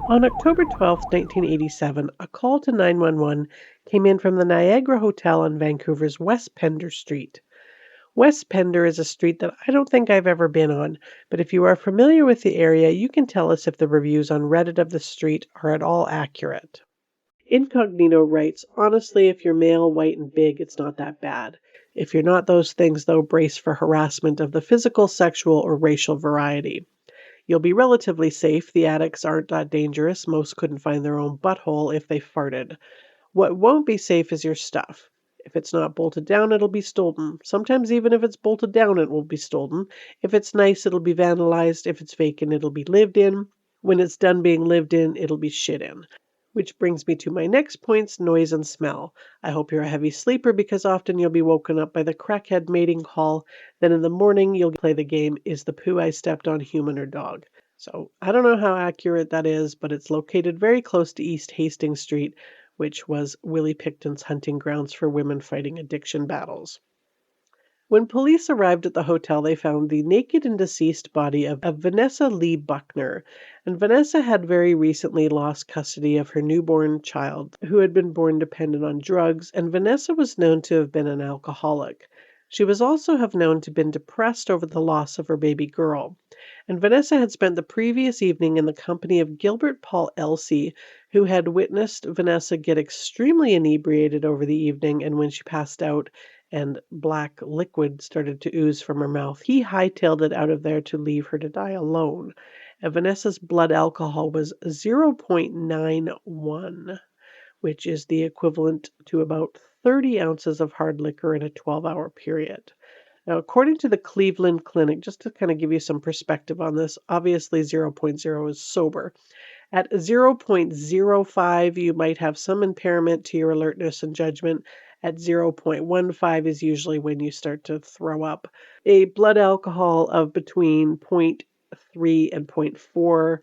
On October 12, 1987, a call to 911 came in from the Niagara Hotel on Vancouver's West Pender Street. West Pender is a street that I don't think I've ever been on, but if you are familiar with the area, you can tell us if the reviews on Reddit of the street are at all accurate. Incognito writes, honestly, if you're male, white, and big, it's not that bad. If you're not those things, though, brace for harassment of the physical, sexual, or racial variety. You'll be relatively safe. The addicts aren't that dangerous. Most couldn't find their own butthole if they farted. What won't be safe is your stuff. If it's not bolted down, it'll be stolen. Sometimes even if it's bolted down, it will be stolen. If it's nice, it'll be vandalized. If it's vacant, it'll be lived in. When it's done being lived in, it'll be shit in. Which brings me to my next points, noise and smell. I hope you're a heavy sleeper because often you'll be woken up by the crackhead mating call. Then in the morning, you'll play the game, is the poo I stepped on human or dog? So I don't know how accurate that is, but it's located very close to East Hastings Street, which was Willie Picton's hunting grounds for women fighting addiction battles. When police arrived at the hotel, they found the naked and deceased body of Vanessa Lee Buckner. And Vanessa had very recently lost custody of her newborn child, who had been born dependent on drugs, and Vanessa was known to have been an alcoholic. She was also have known to have been depressed over the loss of her baby girl. And Vanessa had spent the previous evening in the company of Gilbert Paul Jordan, who had witnessed Vanessa get extremely inebriated over the evening, and when she passed out, and black liquid started to ooze from her mouth, he hightailed it out of there to leave her to die alone. And Vanessa's blood alcohol was 0.91, which is the equivalent to about 30 ounces of hard liquor in a 12-hour period. Now, according to the Cleveland Clinic, just to kind of give you some perspective on this, obviously 0.0 is sober. At 0.05, you might have some impairment to your alertness and judgment. At 0.15 is usually when you start to throw up. A blood alcohol of between 0.3 and 0.4,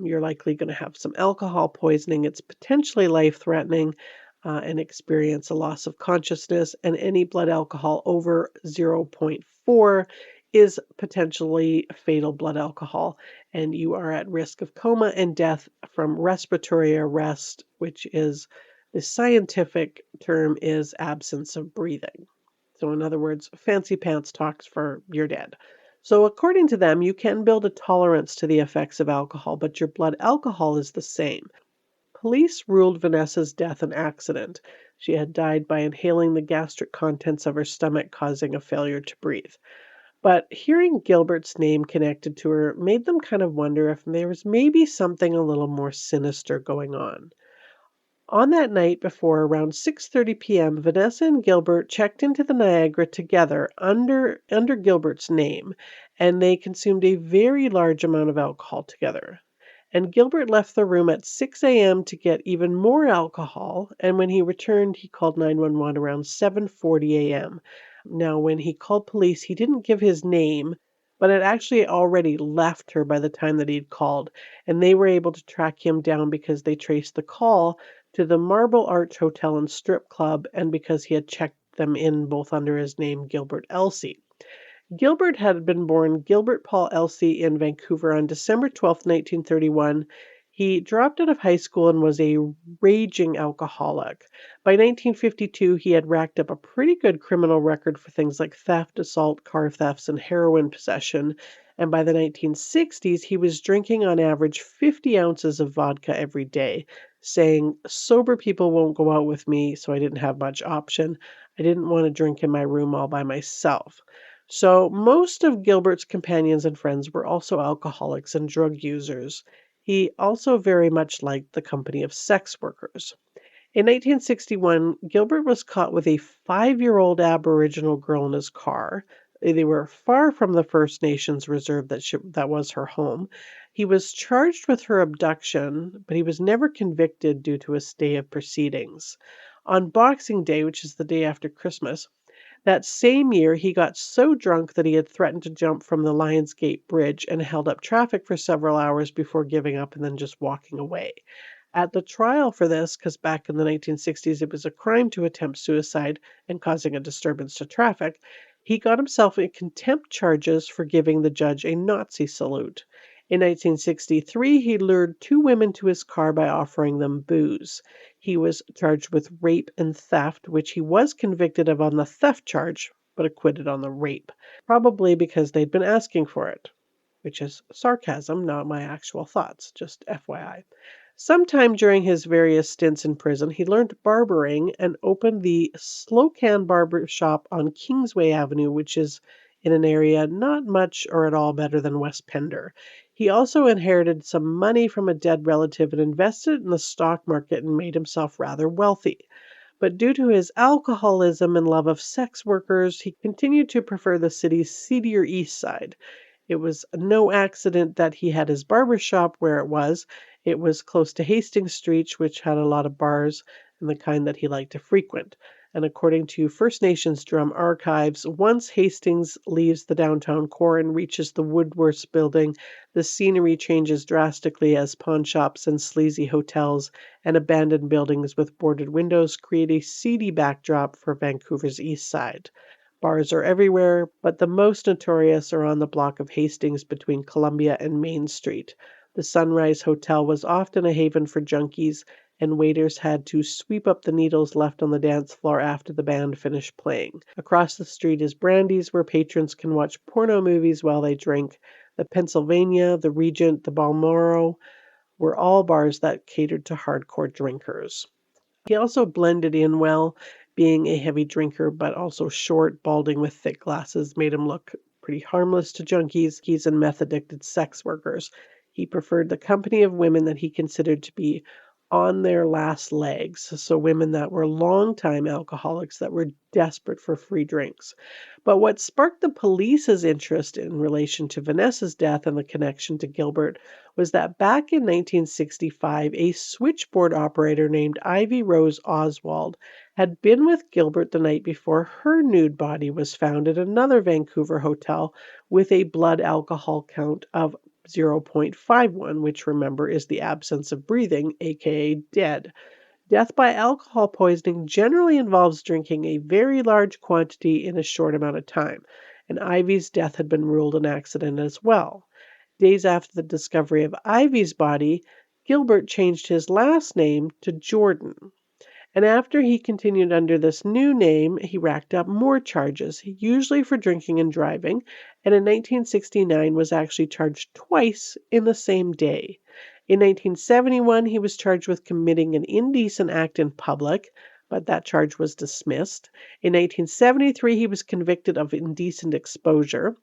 you're likely going to have some alcohol poisoning. It's potentially life-threatening and experience a loss of consciousness. And any blood alcohol over 0.4 is potentially fatal blood alcohol, and you are at risk of coma and death from respiratory arrest, which is the scientific term is absence of breathing. So in other words, fancy pants talks for you're dead. So according to them, you can build a tolerance to the effects of alcohol, but your blood alcohol is the same. Police ruled Vanessa's death an accident. She had died by inhaling the gastric contents of her stomach, causing a failure to breathe. But hearing Gilbert's name connected to her made them kind of wonder if there was maybe something a little more sinister going on. On that night before, around 6:30 p.m., Vanessa and Gilbert checked into the Niagara together under Gilbert's name, and they consumed a very large amount of alcohol together. And Gilbert left the room at 6 a.m. to get even more alcohol, and when he returned, he called 911 around 7:40 a.m. Now, when he called police, he didn't give his name, but had actually already left her by the time that he'd called, and they were able to track him down because they traced the call to the Marble Arch Hotel and Strip Club, and because he had checked them in both under his name, Gilbert Elsey. Gilbert had been born Gilbert Paul Elsey in Vancouver on December 12, 1931. He dropped out of high school and was a raging alcoholic. By 1952, he had racked up a pretty good criminal record for things like theft, assault, car thefts, and heroin possession. And by the 1960s, he was drinking on average 50 ounces of vodka every day, saying, sober people won't go out with me, so I didn't have much option. I didn't want to drink in my room all by myself. So most of Gilbert's companions and friends were also alcoholics and drug users. He also very much liked the company of sex workers. In 1961, Gilbert was caught with a 5-year-old Aboriginal girl in his car. They were far from the First Nations reserve that was her home. He was charged with her abduction, but he was never convicted due to a stay of proceedings. On Boxing Day, which is the day after Christmas, that same year, he got so drunk that he had threatened to jump from the Lionsgate Bridge and held up traffic for several hours before giving up and then just walking away. At the trial for this, because back in the 1960s it was a crime to attempt suicide and causing a disturbance to traffic, he got himself in contempt charges for giving the judge a Nazi salute. In 1963, he lured two women to his car by offering them booze. He was charged with rape and theft, which he was convicted of on the theft charge, but acquitted on the rape, probably because they'd been asking for it, which is sarcasm, not my actual thoughts, just FYI. Sometime during his various stints in prison, he learned barbering and opened the Slow Can Barber Shop on Kingsway Avenue, which is in an area not much or at all better than West Pender. He also inherited some money from a dead relative and invested it in the stock market and made himself rather wealthy. But due to his alcoholism and love of sex workers, he continued to prefer the city's seedier East Side. It was no accident that he had his barber shop where it was. It was close to Hastings Street, which had a lot of bars and the kind that he liked to frequent. And according to First Nations drum archives, once Hastings leaves the downtown core and reaches the Woodworths building, the scenery changes drastically as pawn shops and sleazy hotels and abandoned buildings with boarded windows create a seedy backdrop for Vancouver's East Side. Bars are everywhere, but the most notorious are on the block of Hastings between Columbia and Main Street. The Sunrise Hotel was often a haven for junkies, and waiters had to sweep up the needles left on the dance floor after the band finished playing. Across the street is Brandy's, where patrons can watch porno movies while they drink. The Pennsylvania, the Regent, the Balmoral were all bars that catered to hardcore drinkers. He also blended in well. Being a heavy drinker, but also short, balding with thick glasses, made him look pretty harmless to junkies and meth-addicted sex workers. He preferred the company of women that he considered to be on their last legs, so women that were long-time alcoholics that were desperate for free drinks. But what sparked the police's interest in relation to Vanessa's death and the connection to Gilbert was that back in 1965, a switchboard operator named Ivy Rose Oswald had been with Gilbert the night before her nude body was found at another Vancouver hotel with a blood alcohol count of 0.51, which remember is the absence of breathing, aka dead. Death by alcohol poisoning generally involves drinking a very large quantity in a short amount of time, and Ivy's death had been ruled an accident as well. Days after the discovery of Ivy's body, Gilbert changed his last name to Jordan. And after he continued under this new name, he racked up more charges, usually for drinking and driving, and in 1969 was actually charged twice in the same day. In 1971, he was charged with committing an indecent act in public, but that charge was dismissed. In 1973, he was convicted of indecent exposure.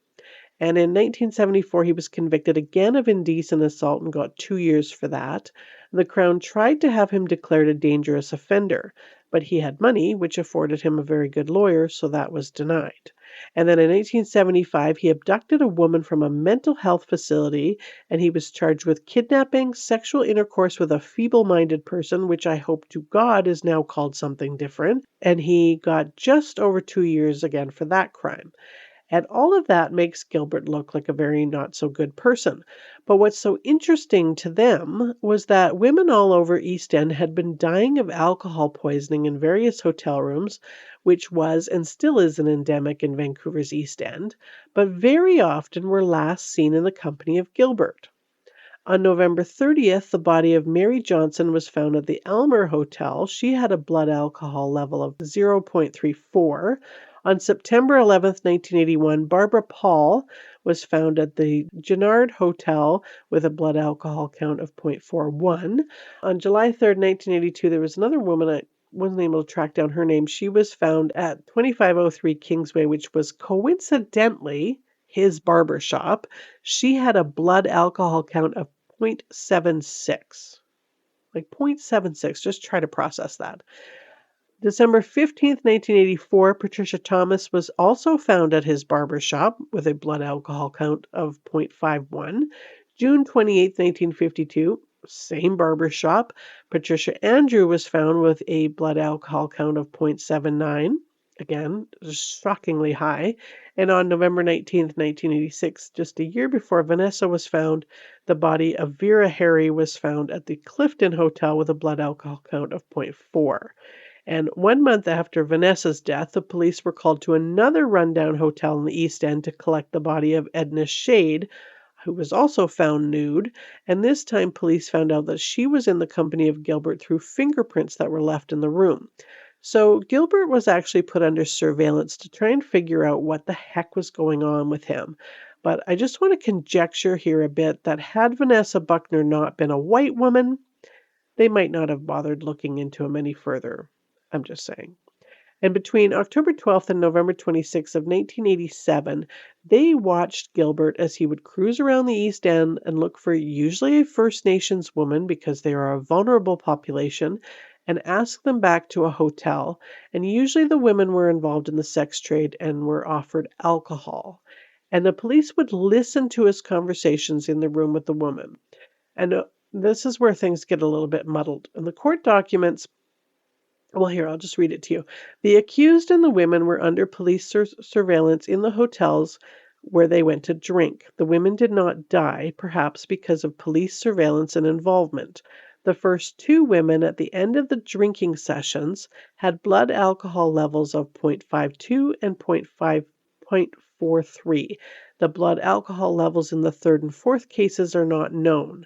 And in 1974, he was convicted again of indecent assault and got 2 years for that. The Crown tried to have him declared a dangerous offender, but he had money, which afforded him a very good lawyer, so that was denied. And then in 1875, he abducted a woman from a mental health facility, and he was charged with kidnapping, sexual intercourse with a feeble-minded person, which I hope to God is now called something different, and he got just over 2 years again for that crime. And all of that makes Gilbert look like a very not so good person. But what's so interesting to them was that women all over East End had been dying of alcohol poisoning in various hotel rooms, which was and still is an endemic in Vancouver's East End, but very often were last seen in the company of Gilbert. On November 30th, the body of Mary Johnson was found at the Elmer Hotel. She had a blood alcohol level of 0.34. On September 11th, 1981, Barbara Paul was found at the Gennard Hotel with a blood alcohol count of 0.41. On July 3rd, 1982, there was another woman I wasn't able to track down her name. She was found at 2503 Kingsway, which was coincidentally his barber shop. She had a blood alcohol count of 0.76. Like 0.76. Just try to process that. December 15th, 1984, Patricia Thomas was also found at his barber shop with a blood alcohol count of 0.51. June 28th, 1952, same barber shop, Patricia Andrew was found with a blood alcohol count of 0.79. Again, shockingly high. And on November 19th, 1986, just a year before Vanessa was found, the body of Vera Harry was found at the Clifton Hotel with a blood alcohol count of 0.4. And 1 month after Vanessa's death, the police were called to another rundown hotel in the East End to collect the body of Edna Shade, who was also found nude, and this time police found out that she was in the company of Gilbert through fingerprints that were left in the room. So Gilbert was actually put under surveillance to try and figure out what the heck was going on with him. But I just want to conjecture here a bit that had Vanessa Buckner not been a white woman, they might not have bothered looking into him any further. I'm just saying. And between October 12th and November 26th of 1987, they watched Gilbert as he would cruise around the East End and look for usually a First Nations woman because they are a vulnerable population and ask them back to a hotel. And usually the women were involved in the sex trade and were offered alcohol. And the police would listen to his conversations in the room with the woman. And this is where things get a little bit muddled. In the court documents, well, here, I'll just read it to you. The accused and the women were under police surveillance in the hotels where they went to drink. The women did not die, perhaps because of police surveillance and involvement. The first two women at the end of the drinking sessions had blood alcohol levels of 0.52 and 0.43. The blood alcohol levels in the third and fourth cases are not known.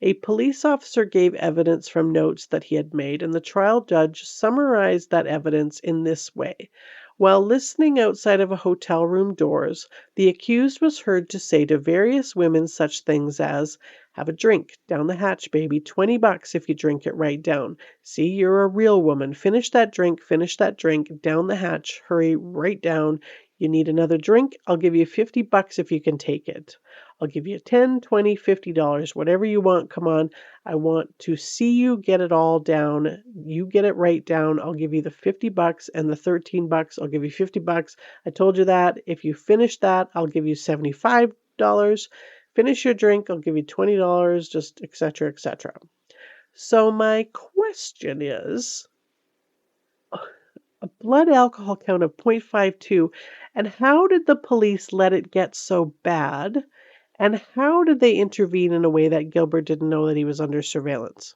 A police officer gave evidence from notes that he had made, and the trial judge summarized that evidence in this way. While listening outside of a hotel room doors, the accused was heard to say to various women such things as, "Have a drink, down the hatch, baby, $20 if you drink it right down. See, you're a real woman. Finish that drink, down the hatch, hurry right down. You need another drink? I'll give you $50 if you can take it. I'll give you 10, 20, $50, whatever you want. Come on. I want to see you get it all down. You get it right down. I'll give you the $50 and the $13. I'll give you $50. I told you that. If you finish that, I'll give you $75. Finish your drink, I'll give you $20, just etc., etc." So my question is, a blood alcohol count of 0.52, and how did the police let it get so bad? And how did they intervene in a way that Gilbert didn't know that he was under surveillance?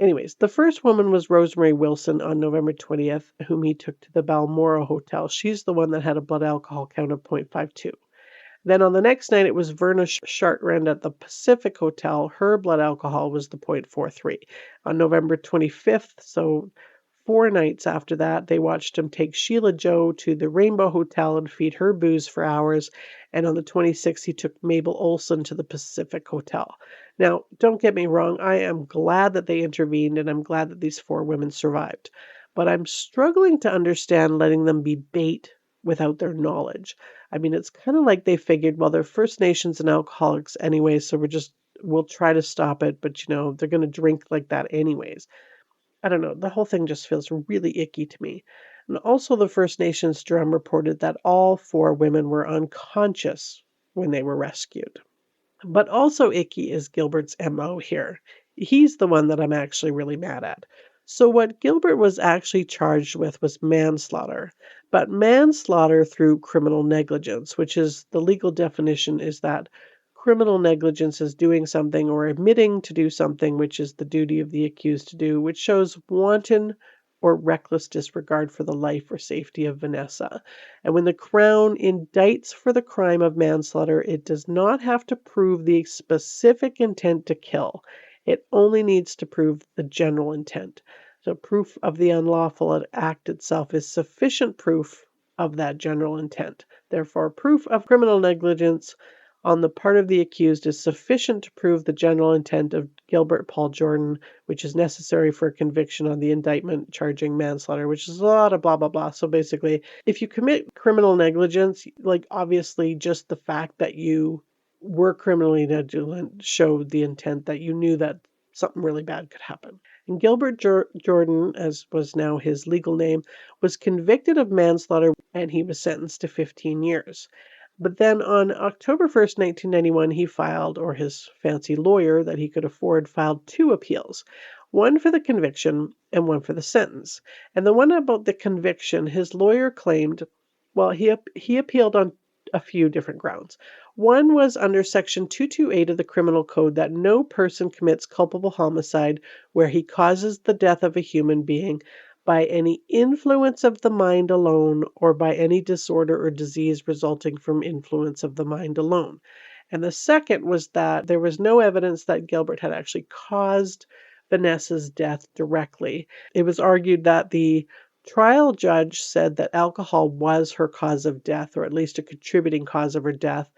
Anyways, the first woman was Rosemary Wilson on November 20th, whom he took to the Balmoral Hotel. She's the one that had a blood alcohol count of 0.52. Then on the next night, it was Verna Chartrand at the Pacific Hotel. Her blood alcohol was the 0.43. On November 25th, so 4 nights after that, they watched him take Sheila Joe to the Rainbow Hotel and feed her booze for hours. And on the 26th, he took Mabel Olson to the Pacific Hotel. Now, don't get me wrong. I am glad that they intervened, and I'm glad that these 4 women survived. But I'm struggling to understand letting them be bait without their knowledge. I mean, it's kind of like they figured, well, they're First Nations and alcoholics anyway, so we'll try to stop it, but they're going to drink like that anyways. I don't know. The whole thing just feels really icky to me. And also, the First Nations drum reported that all 4 women were unconscious when they were rescued. But also icky is Gilbert's MO here. He's the one that I'm actually really mad at. So what Gilbert was actually charged with was manslaughter. But manslaughter through criminal negligence, which is the legal definition is that criminal negligence is doing something or admitting to do something which is the duty of the accused to do, which shows wanton or reckless disregard for the life or safety of Vanessa. And when the Crown indicts for the crime of manslaughter, it does not have to prove the specific intent to kill. It only needs to prove the general intent. So proof of the unlawful act itself is sufficient proof of that general intent. Therefore, proof of criminal negligence on the part of the accused is sufficient to prove the general intent of Gilbert Paul Jordan, which is necessary for a conviction on the indictment charging manslaughter, which is a lot of blah, blah, blah. So basically, if you commit criminal negligence, like obviously just the fact that you were criminally negligent showed the intent that you knew that something really bad could happen. And Gilbert Jordan, as was now his legal name, was convicted of manslaughter and he was sentenced to 15 years. But then on October 1st, 1991, he filed, or his fancy lawyer that he could afford, filed 2 appeals, one for the conviction and one for the sentence. And the one about the conviction, his lawyer claimed, well, he appealed on a few different grounds. One was under Section 228 of the Criminal Code that no person commits culpable homicide where he causes the death of a human being by any influence of the mind alone or by any disorder or disease resulting from influence of the mind alone. And the second was that there was no evidence that Gilbert had actually caused Vanessa's death directly. It was argued that the trial judge said that alcohol was her cause of death, or at least a contributing cause of her death,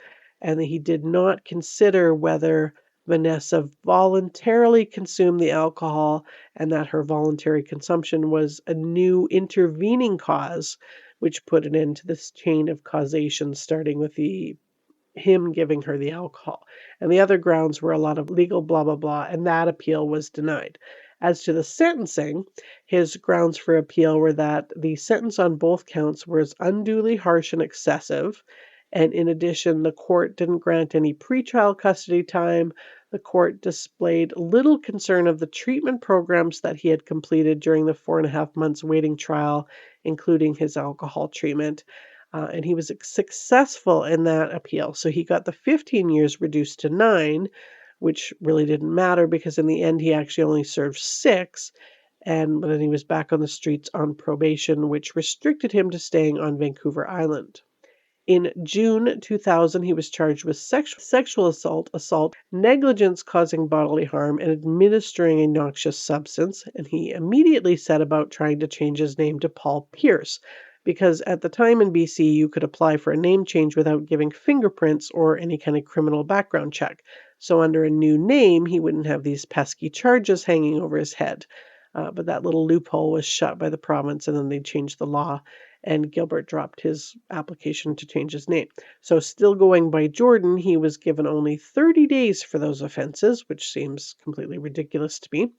and that he did not consider whether Vanessa voluntarily consumed the alcohol and that her voluntary consumption was a new intervening cause, which put an end to this chain of causation, starting with him giving her the alcohol. And the other grounds were a lot of legal blah, blah, blah, and that appeal was denied. As to the sentencing, his grounds for appeal were that the sentence on both counts was unduly harsh and excessive. And in addition, the court didn't grant any pretrial custody time. The court displayed little concern of the treatment programs that he had completed during the 4.5 months waiting trial, including his alcohol treatment. And he was successful in that appeal. So he got the 15 years reduced to 9, which really didn't matter because in the end he actually only served 6. And then he was back on the streets on probation, which restricted him to staying on Vancouver Island. In June 2000, he was charged with sexual assault, negligence causing bodily harm, and administering a noxious substance. And he immediately set about trying to change his name to Paul Pierce, because at the time in BC, you could apply for a name change without giving fingerprints or any kind of criminal background check. So under a new name, he wouldn't have these pesky charges hanging over his head. But that little loophole was shut by the province, and then they changed the law, and Gilbert dropped his application to change his name. So still going by Jordan, he was given only 30 days for those offenses, which seems completely ridiculous to me.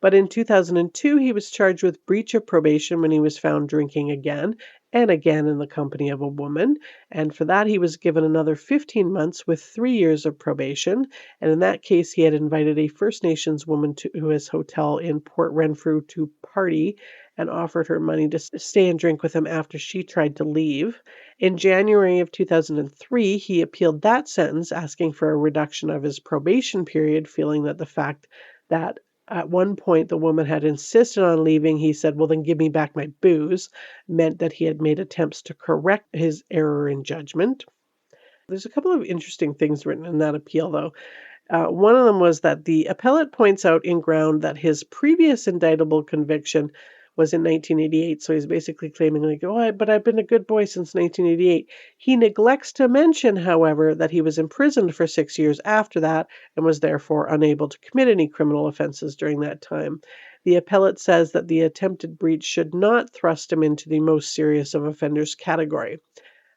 But in 2002, he was charged with breach of probation when he was found drinking again and again in the company of a woman. And for that, he was given another 15 months with 3 years of probation. And in that case, he had invited a First Nations woman to his hotel in Port Renfrew to party and offered her money to stay and drink with him after she tried to leave. In January of 2003, he appealed that sentence, asking for a reduction of his probation period, feeling that the fact that at one point the woman had insisted on leaving, he said, well, then give me back my booze, meant that he had made attempts to correct his error in judgment. There's a couple of interesting things written in that appeal, though. One of them was that the appellate points out in ground that his previous indictable conviction was in 1988. So he's basically claiming, like, but I've been a good boy since 1988. He neglects to mention, however, that he was imprisoned for 6 years after that and was therefore unable to commit any criminal offenses during that time. The appellate says that the attempted breach should not thrust him into the most serious of offenders category.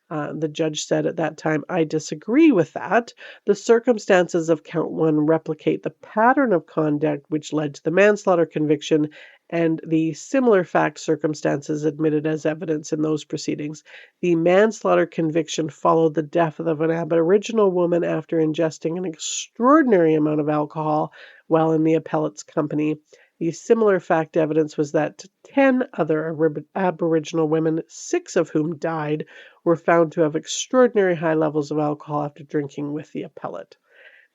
The judge said at that time, I disagree with that. The circumstances of count 1 replicate the pattern of conduct which led to the manslaughter conviction and the similar fact circumstances admitted as evidence in those proceedings. The manslaughter conviction followed the death of an Aboriginal woman after ingesting an extraordinary amount of alcohol while in the appellate's company. The similar fact evidence was that 10 other Aboriginal women, 6 of whom died, were found to have extraordinary high levels of alcohol after drinking with the appellate.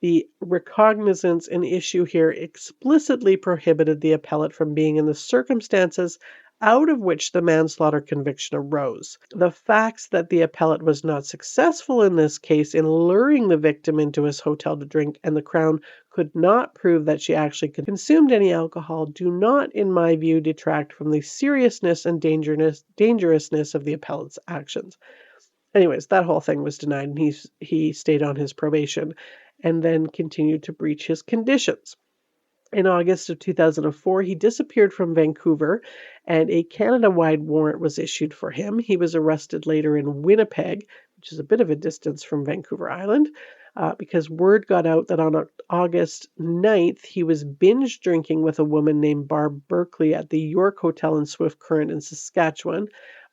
The recognizance and issue here explicitly prohibited the appellate from being in the circumstances out of which the manslaughter conviction arose. The facts that the appellate was not successful in this case in luring the victim into his hotel to drink, and the Crown could not prove that she actually consumed any alcohol, do not, in my view, detract from the seriousness and dangerousness of the appellate's actions. Anyways, that whole thing was denied, and he stayed on his probation and then continued to breach his conditions. In August of 2004, he disappeared from Vancouver, and a Canada-wide warrant was issued for him. He was arrested later in Winnipeg, which is a bit of a distance from Vancouver Island, because word got out that on August 9th, he was binge drinking with a woman named Barb Berkeley at the York Hotel in Swift Current in Saskatchewan.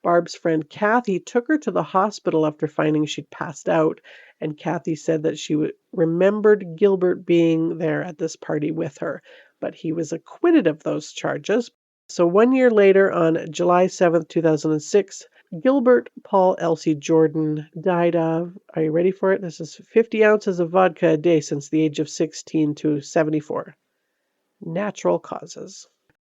Barb's friend Kathy took her to the hospital after finding she'd passed out, and Kathy said that she remembered Gilbert being there at this party with her, but he was acquitted of those charges. So 1 year later, on July 7th, 2006, Gilbert Paul Elsie Jordan died of, are you ready for it? This is 50 ounces of vodka a day since the age of 16 to 74. Natural causes.